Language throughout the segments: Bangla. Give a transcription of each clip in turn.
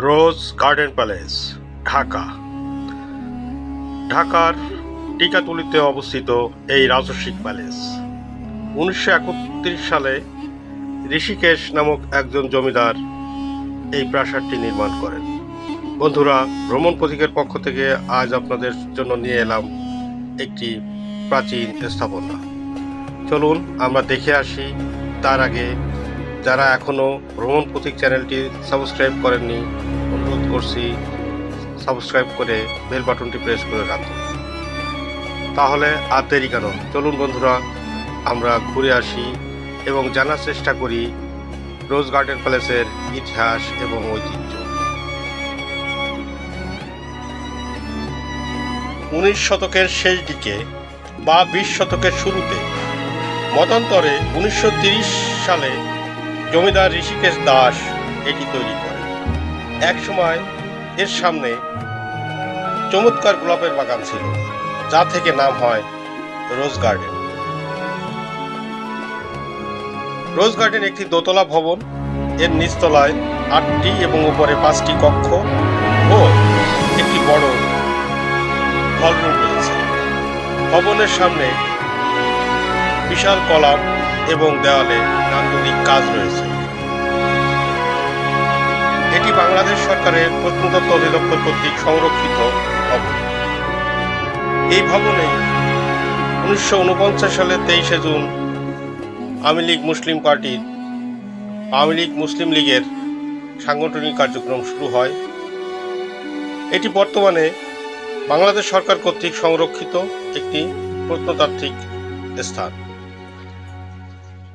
রোজ গার্ডেন প্যালেস, ঢাকা। ঢাকার টিকাতলীতে অবস্থিত এই রাজস্বিক প্যালেস 1931 সালে ঋষিকেশ নামক একজন জমিদার এই প্রাসাদটি নির্মাণ করেন। বন্ধুরা, ভ্রমণ পথিকের পক্ষ থেকে আজ আপনাদের জন্য নিয়ে এলাম একটি প্রাচীন স্থাপনা। চলুন আমরা দেখে আসি। তার আগে যারা এখনও ভ্রমণ পথিক চ্যানেলটি সাবস্ক্রাইব করেননি, অনুরোধ করছি সাবস্ক্রাইব করে বেল বাটনটি প্রেস করে রাখুন। তাহলে আর দেরি কেন, চলুন বন্ধুরা আমরা ঘুরে আসি এবং জানার চেষ্টা করি রোজ গার্ডেন প্যালেসের ইতিহাস এবং ঐতিহ্য। 19 শতকের শেষ দিকে বা 20 শতকের শুরুতে মতান্তরে 1930 সালে জমিদার ঋষিকেশ দাস এটি তৈরি করেন। একসময় এর সামনে চমৎকার গোলাপের বাগান ছিল, যা থেকে নাম হয় রোজ গার্ডেন। রোজ গার্ডেন একটি দোতলা ভবন। এর নিচতলায় 8টি এবং উপরে 5টি কক্ষ ও একটি বড় হলরুম রয়েছে। ভবনের সামনে বিশাল কলাম এবং দেওয়ালে নান্দনিক কাজ রয়েছে। এটি বাংলাদেশ সরকারের প্রত্নতত্ত্ব অধিদপ্তর কর্তৃক সংরক্ষিত ভবন। এই ভবনে 1949 সালের 23 জুন আওয়ামী লীগ মুসলিম লীগের সাংগঠনিক কার্যক্রম শুরু হয়। এটি বর্তমানে বাংলাদেশ সরকার কর্তৃক সংরক্ষিত একটি প্রত্নতাত্ত্বিক স্থান।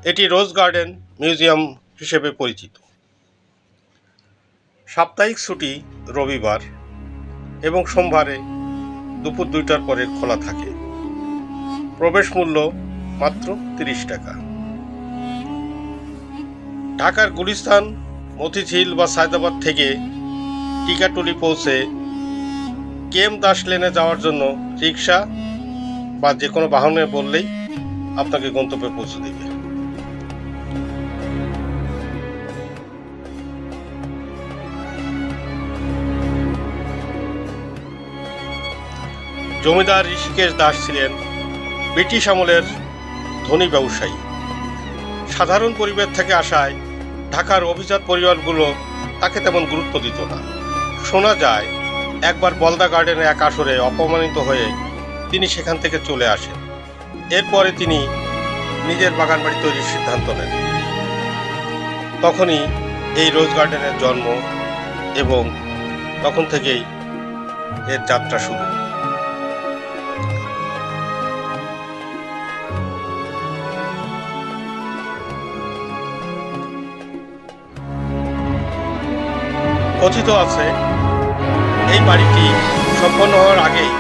এটি রোজ গার্ডেন মিউজিয়াম হিসেবে পরিচিত। সাপ্তাহিক ছুটি রবিবার এবং সোমবারে দুপুর 2টার পরে খোলা থাকে। প্রবেশ মূল্য মাত্র 30 টাকা। ঢাকার গুলিস্তান, মতিঝিল বা সায়দাবাদ থেকে টিকাটুলি পৌঁছে কেএম দাস লেনে যাওয়ার জন্য রিক্সা বা যে কোনো বাহনে বললেই আপনাকে গন্তব্যে পৌঁছে দেবে। জমিদার ঋষিকেশ দাস ছিলেন ব্রিটিশ আমলের ধনী ব্যবসায়ী। সাধারণ পরিবার থেকে আসায় ঢাকার অভিজাত পরিবারগুলো তাকে তেমন গুরুত্ব দিত না। শোনা যায় একবার বলদা গার্ডেনে এক আসরে অপমানিত হয়ে তিনি সেখান থেকে চলে আসেন। এরপরে তিনি নিজের বাগান বাড়ি তৈরির সিদ্ধান্ত নেন। তখনই এই রোজ গার্ডেনের জন্ম এবং তখন থেকেই এর যাত্রা শুরু। কথিত আছে এই বাড়িটি সম্পন্ন হওয়ার আগেই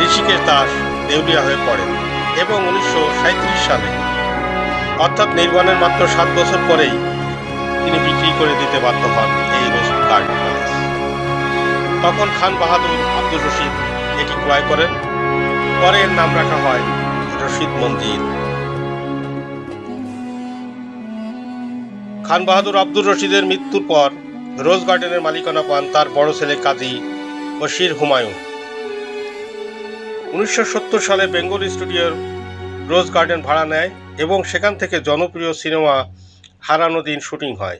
ঋষিকেশ দাস দেউলিয়া হয়ে পড়েন এবং 1937 সালে অর্থাৎ নির্মাণের মাত্র 7 বছর পরেই তিনি বিক্রি করে দিতে বাধ্য হন এই রোজ গার্ডেন প্যালেস। তখন খান বাহাদুর আব্দুর রশিদ এটি ক্রয় করেন। পরে এর নাম রাখা হয় রশিদ মঞ্জিল। খান বাহাদুর আব্দুর রশিদের মৃত্যুর পর রোজ গার্ডেনের মালিকানা পান তার বড় ছেলে কাজী বশির হুমায়ুন। 1970 সালে বেঙ্গল স্টুডিওর রোজ গার্ডেন ভাড়া নেয় এবং সেখান থেকে জনপ্রিয় সিনেমা হারানো দিন শুটিং হয়।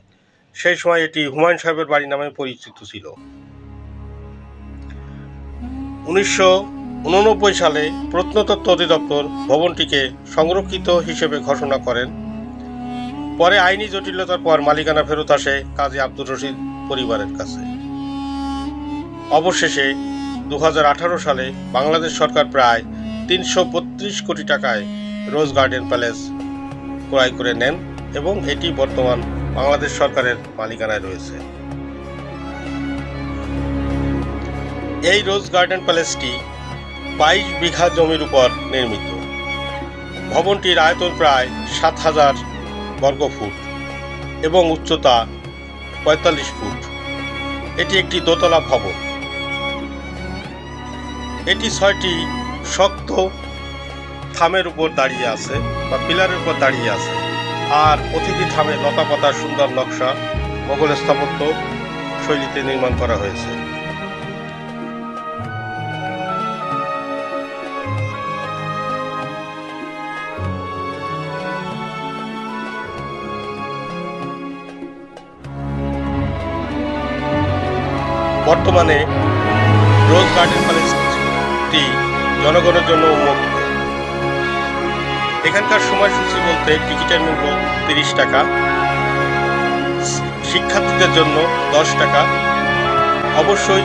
সেই সময় এটি হুমায়ুন সাহেবের বাড়ি নামে পরিচিত ছিল। 1989 সালে প্রত্নতত্ত্ব অধিদপ্তর ভবনটিকে সংরক্ষিত হিসেবে ঘোষণা করেন। পরে আইনি জটিলতার পর মালিকানা ফেরত আসে কাজী আব্দুর রশিদ পরিবারের কাছে। অবশেষে 2018 সালে বাংলাদেশ সরকার প্রায় 332 কোটি টাকায় রোজ গার্ডেন প্যালেস ক্রয় করে নেন এবং এটি বর্তমান বাংলাদেশ সরকারের মালিকানায় রয়েছে। এই রোজ গার্ডেন প্যালেসটি 22 বিঘা জমির উপর নির্মিত। ভবনটির আয়তন প্রায় 7000 বর্গফুট এবং উচ্চতা 45 ফুট। এটি একটি দোতলা ভবন। এটি 6টি শক্ত থামের উপর দাঁড়িয়ে আছে বা পিলারের উপর দাঁড়িয়ে আছে, আর প্রতিটি থামে লতাপাতার সুন্দর নকশা, মোগল স্থাপত্য, শৈলীতে নির্মাণ করা হয়েছে। বর্তমানে রোজ গার্ডেন প্যালেসটি জনগণের জন্য উন্মুক্ত। এখানকার সময়সূচি বলতে টিকিটের মূল্য 30 টাকা, শিক্ষার্থীদের জন্য 10 টাকা। অবশ্যই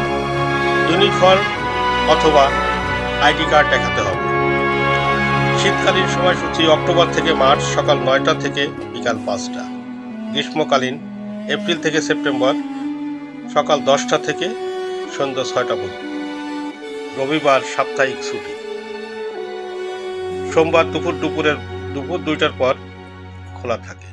ইউনিফর্ম অথবা আইডি কার্ড দেখাতে হবে। শীতকালীন সময়সূচি অক্টোবর থেকে মার্চ সকাল 9টা থেকে বিকাল 5টা। গ্রীষ্মকালীন এপ্রিল থেকে সেপ্টেম্বর সকাল 10টা থেকে সন্ধ্যা 6টা পর্যন্ত। রবিবার সাপ্তাহিক ছুটি। সোমবার দুপুর 2টার পর খোলা থাকে।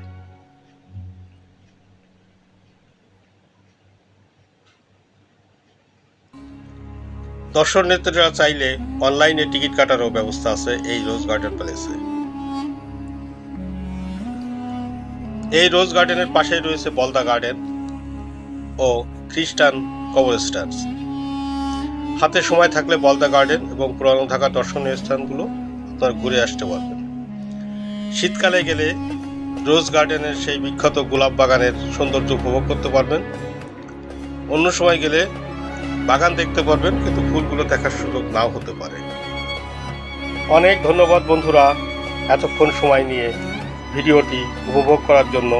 দর্শনার্থীরা চাইলে অনলাইনে টিকিট কাটারও ব্যবস্থা আছে এই রোজ গার্ডেন প্যালেসে। এই রোজ গার্ডেনের পাশেই রয়েছে বলদা গার্ডেন ও খ্রিস্টান কবরস্থান। হাতে সময় থাকলে বলদা গার্ডেন এবং পুরানো ঢাকা দর্শনীয় স্থানগুলো আপনারা ঘুরে আসতে পারবেন। শীতকালে গেলে রোজ গার্ডেনের সেই বিখ্যাত গোলাপ বাগানের সৌন্দর্য উপভোগ করতে পারবেন। অন্য সময় গেলে বাগান দেখতে পারবেন, কিন্তু ফুলগুলো দেখার সুযোগ নাও হতে পারে। অনেক ধন্যবাদ বন্ধুরা, এতক্ষণ সময় নিয়ে ভিডিওটি উপভোগ করার জন্য।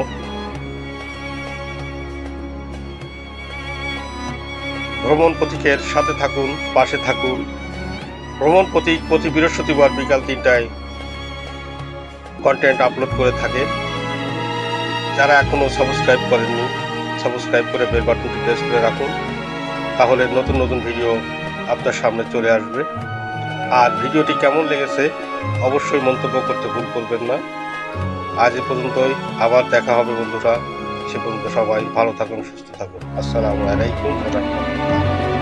ভ্রমণ পথিকের সাথে থাকুন, পাশে থাকুন। ভ্রমণ পথিক প্রতি বৃহস্পতিবার বিকাল 3টায় কন্টেন্ট আপলোড করে থাকে। যারা এখনও সাবস্ক্রাইব করেননি, সাবস্ক্রাইব করে বেল বাটনটি প্রেস করে রাখুন, তাহলে নতুন নতুন ভিডিও আপনার সামনে চলে আসবে। আর ভিডিওটি কেমন লেগেছে অবশ্যই মন্তব্য করতে ভুল করবেন না। আজ এ পর্যন্তই, আবার দেখা হবে বন্ধুরা। সে পর্যন্ত সবাই ভালো থাকুন, সুস্থ থাকুন। আসসালামু আলাইকুম ওয়া রাহমাতুল্লাহ।